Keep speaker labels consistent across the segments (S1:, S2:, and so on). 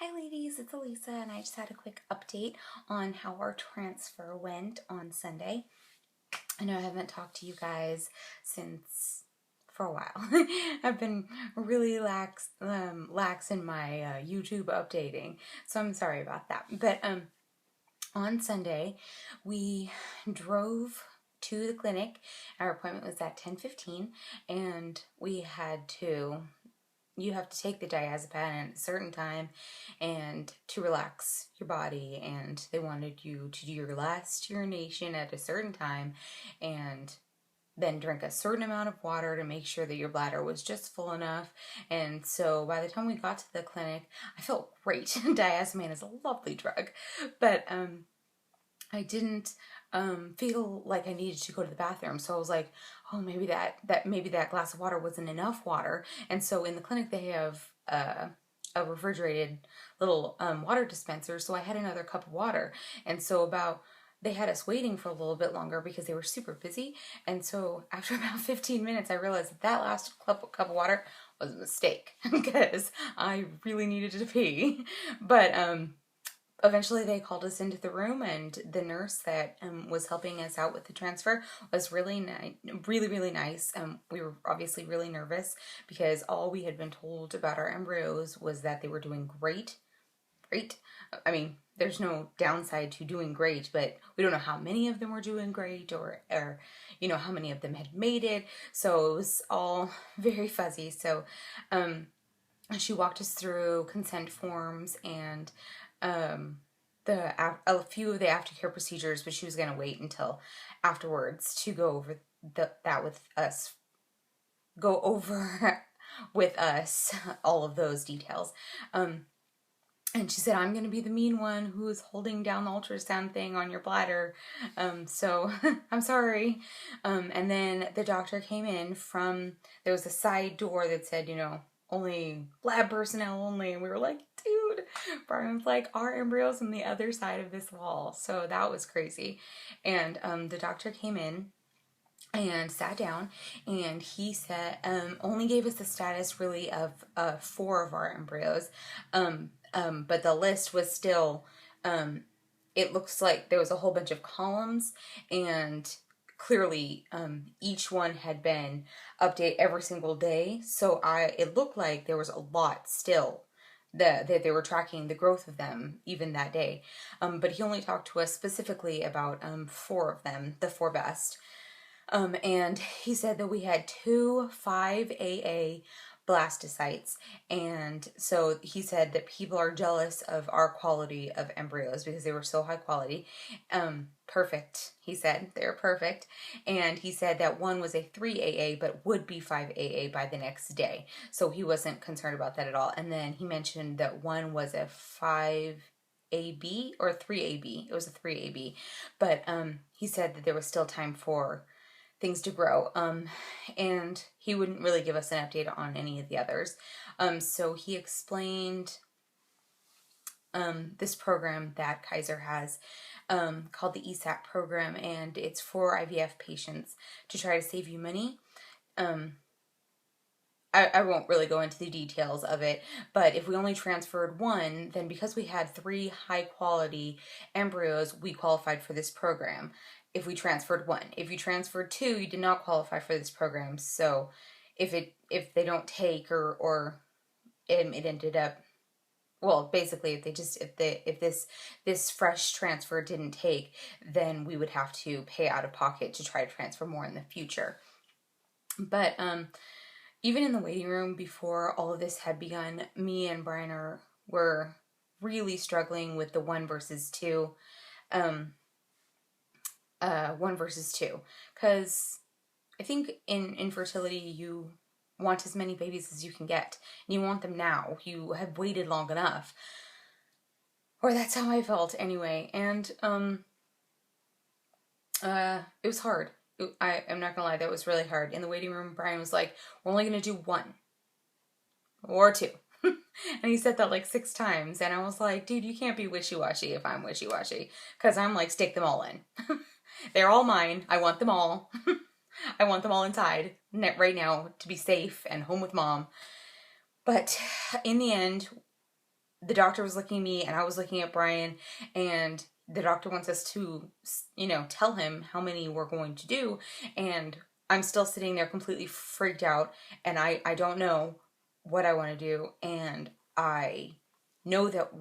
S1: Hi ladies, it's Elisa and I just had a quick update on how our transfer went on Sunday. I know I haven't talked to you guys since for a while. I've been really lax in my YouTube updating, so I'm sorry about that. But on Sunday, we drove to the clinic. Our appointment was at 10:15, and we had to you have to take the diazepam at a certain time and to relax your body, and they wanted you to do your last urination at a certain time and then drink a certain amount of water to make sure that your bladder was just full enough. And so by the time we got to the clinic, I felt great. Diazepam is a lovely drug, but I didn't feel like I needed to go to the bathroom. So I was like, oh, maybe that glass of water wasn't enough water. And so in the clinic they have a refrigerated little water dispenser. So I had another cup of water. And so they had us waiting for a little bit longer because they were super busy. And so after about 15 minutes, I realized that last cup of water was a mistake because I really needed to pee. But eventually they called us into the room, and the nurse that was helping us out with the transfer was really nice, really nice. We were obviously really nervous because all we had been told about our embryos was that they were doing great. I mean, there's no downside to doing great, but we don't know how many of them were doing great, or how many of them had made it. So it was all very fuzzy. So she walked us through consent forms and a few of the aftercare procedures, but she was going to wait until afterwards to go over that with us. Go over with us all of those details. And she said, I'm going to be the mean one who's holding down the ultrasound thing on your bladder. So I'm sorry. And then the doctor came in there was a side door that said, only lab personnel only. And we were like, dude, Brian's like, our embryo's on the other side of this wall. So that was crazy. And the doctor came in and sat down, and he said, only gave us the status really of 4 of our embryos. But the list was still, it looks like there was a whole bunch of columns, and clearly each one had been updated every single day. So it looked like there was a lot still that they were tracking the growth of them even that day. But he only talked to us specifically about 4 of them, the 4 best. And he said that we had 2 5AA blastocytes, and so he said that people are jealous of our quality of embryos because they were so high quality. Perfect, he said. They're perfect. And he said that one was a 3AA but would be 5AA by the next day, so he wasn't concerned about that at all. And then he mentioned that one was a 5AB or 3AB. It was a 3AB, but he said that there was still time for things to grow, and he wouldn't really give us an update on any of the others. So he explained this program that Kaiser has called the ESAP program, and it's for IVF patients to try to save you money. I won't really go into the details of it, but if we only transferred 1, then because we had 3 high quality embryos, we qualified for this program. If we transferred 1, if you transferred 2, you did not qualify for this program. So if they don't take, or it ended up, well, basically if this fresh transfer didn't take, then we would have to pay out of pocket to try to transfer more in the future. But even in the waiting room before all of this had begun, me and Brian were really struggling with the 1 versus 2. 1 versus 2, because I think in infertility you want as many babies as you can get, and you want them now. You have waited long enough, or that's how I felt anyway. And it was hard. I'm not gonna lie, that was really hard. In the waiting room, Brian was like, we're only gonna do 1 or 2. And he said that like 6 times, and I was like, dude, you can't be wishy-washy if I'm wishy-washy, because I'm like, stick them all in. They're all mine. I want them all. I want them all inside right now to be safe and home with mom. But in the end, the doctor was looking at me and I was looking at Brian, and the doctor wants us to, tell him how many we're going to do. And I'm still sitting there completely freaked out, and I don't know what I want to do. And I know that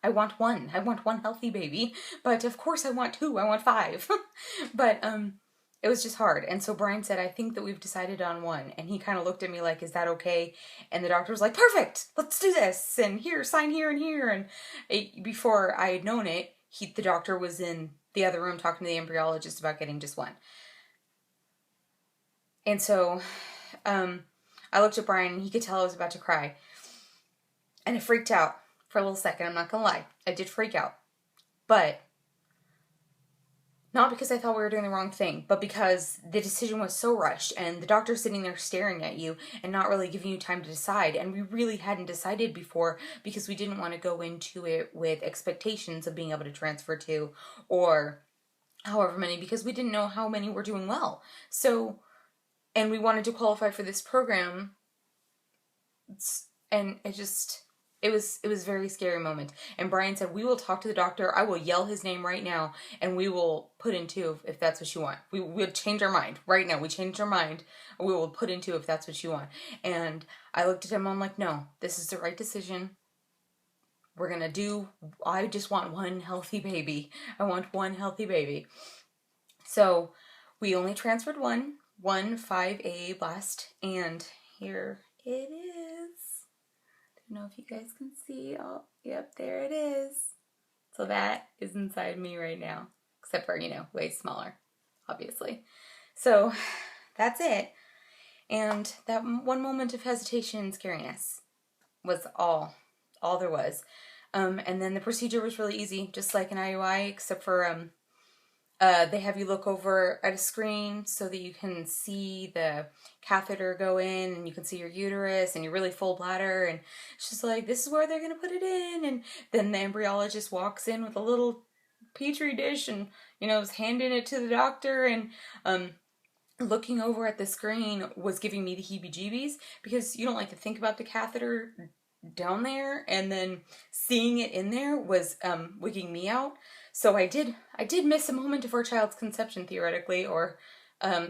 S1: I want one healthy baby, but of course I want two, I want five. But it was just hard. And so Brian said, I think that we've decided on one. And he kind of looked at me like, is that okay? And the doctor was like, perfect, let's do this. And here, sign here and here. And before I had known it, the doctor was in the other room talking to the embryologist about getting just one. And so I looked at Brian, and he could tell I was about to cry. And I freaked out for a little second. I'm not going to lie. I did freak out. But not because I thought we were doing the wrong thing, but because the decision was so rushed, and the doctor's sitting there staring at you and not really giving you time to decide. And we really hadn't decided before, because we didn't want to go into it with expectations of being able to transfer to, or however many, because we didn't know how many were doing well. So, and we wanted to qualify for this program. And it was a very scary moment. And Brian said, we will talk to the doctor. I will yell his name right now, and we will put in two if that's what you want. We'll change our mind right now. We changed our mind. We will put in two if that's what you want. And I looked at him. I'm like, no, this is the right decision. I just want one healthy baby. I want one healthy baby. So we only transferred one 5A blast, and here it is. I don't know if you guys can see. Oh, yep, there it is. So that is inside me right now, except for, way smaller, obviously. So that's it. And that one moment of hesitation and scariness was all there was. And then the procedure was really easy, just like an IUI, except for they have you look over at a screen so that you can see the catheter go in, and you can see your uterus and your really full bladder, and it's just like, this is where they're going to put it in. And then the embryologist walks in with a little petri dish and, is handing it to the doctor, and looking over at the screen was giving me the heebie-jeebies, because you don't like to think about the catheter down there, and then seeing it in there was wigging me out. So I did miss a moment of our child's conception, theoretically, or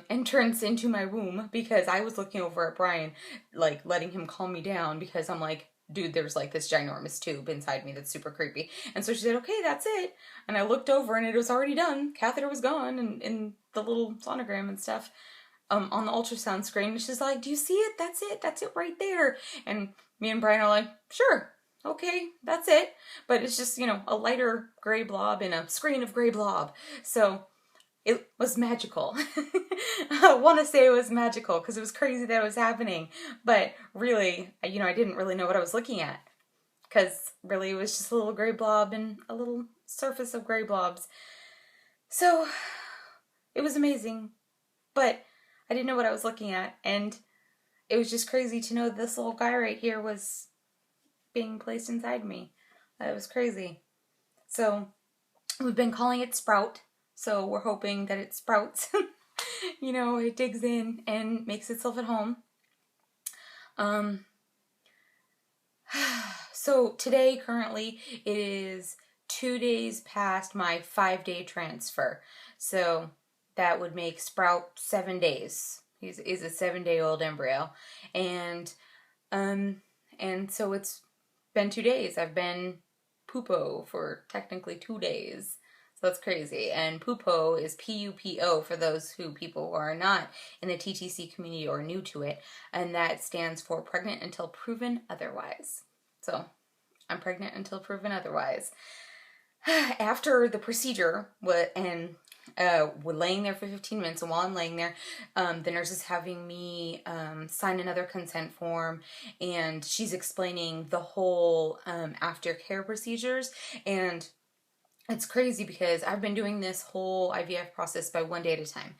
S1: entrance into my womb, because I was looking over at Brian, like letting him calm me down, because I'm like, dude, there's like this ginormous tube inside me that's super creepy. And so she said, okay, that's it. And I looked over, and it was already done. Catheter was gone, and the little sonogram and stuff on the ultrasound screen. And she's like, do you see it? That's it right there. And me and Brian are like, sure. Okay, that's it. But it's just, a lighter gray blob in a screen of gray blob. So it was magical. I want to say it was magical because it was crazy that it was happening. But really, I didn't really know what I was looking at, because really it was just a little gray blob and a little surface of gray blobs. So it was amazing. But I didn't know what I was looking at. And it was just crazy to know that this little guy right here was being placed inside me. That was crazy. So we've been calling it Sprout. So we're hoping that it sprouts. It digs in and makes itself at home. So today, currently, it is 2 days past my 5-day transfer. So that would make Sprout 7 days. He's a 7-day-old embryo. And so it's been 2 days. I've been poopo for technically 2 days. So that's crazy. And poopo is P-U-P-O for those people who are not in the TTC community or new to it. And that stands for pregnant until proven otherwise. So I'm pregnant until proven otherwise. After the procedure, we're laying there for 15 minutes, and while I'm laying there, the nurse is having me sign another consent form, and she's explaining the whole aftercare procedures. And it's crazy because I've been doing this whole IVF process by 1 day at a time.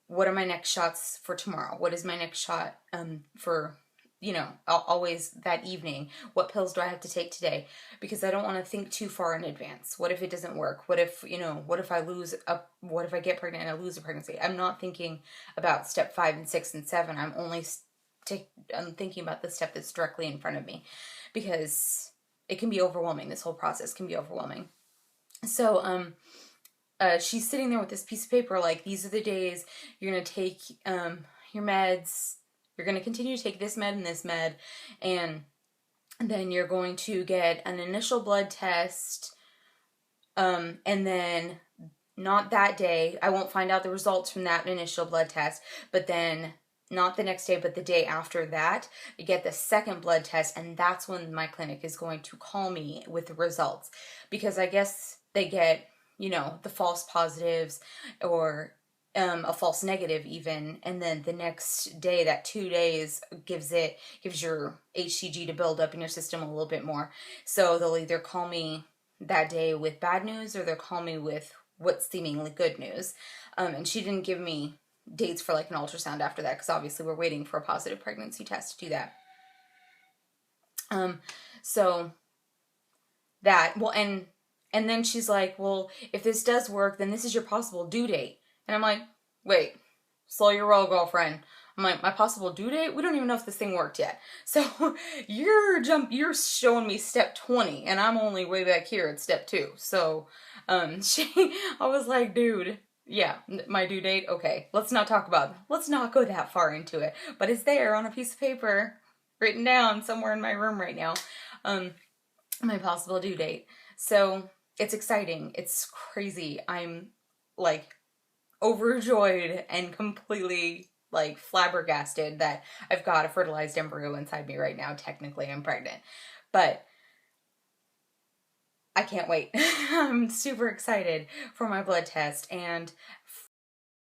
S1: What are my next shots for tomorrow? What is my next shot for, always that evening? What pills do I have to take today? Because I don't want to think too far in advance. What if it doesn't work? What if I get pregnant and I lose a pregnancy? I'm not thinking about step 5 and 6 and 7. I'm thinking about the step that's directly in front of me. because it can be overwhelming. This whole process can be overwhelming. So, she's sitting there with this piece of paper, like, these are the days you're going to take your meds. You're going to continue to take this med and this med, and then you're going to get an initial blood test, and then not that day. I won't find out the results from that initial blood test, but then not the next day, but the day after that, you get the second blood test, and that's when my clinic is going to call me with the results, because I guess they get, you know, the false positives or a false negative even, and then the next day, that 2 days, gives your HCG to build up in your system a little bit more. So they'll either call me that day with bad news, or they'll call me with what's seemingly good news. And she didn't give me dates for like an ultrasound after that, because obviously we're waiting for a positive pregnancy test to do that. So that, well, and then she's like, well, if this does work, then this is your possible due date. And I'm like, wait, slow your roll, girlfriend. I'm like, my possible due date? We don't even know if this thing worked yet. So you're showing me step 20, and I'm only way back here at step 2. So, I was like, dude, yeah, my due date, okay, let's not go that far into it. But it's there on a piece of paper, written down somewhere in my room right now, my possible due date. So it's exciting. It's crazy. I'm like overjoyed and completely like flabbergasted that I've got a fertilized embryo inside me right now. Technically, I'm pregnant, but I can't wait. I'm super excited for my blood test, and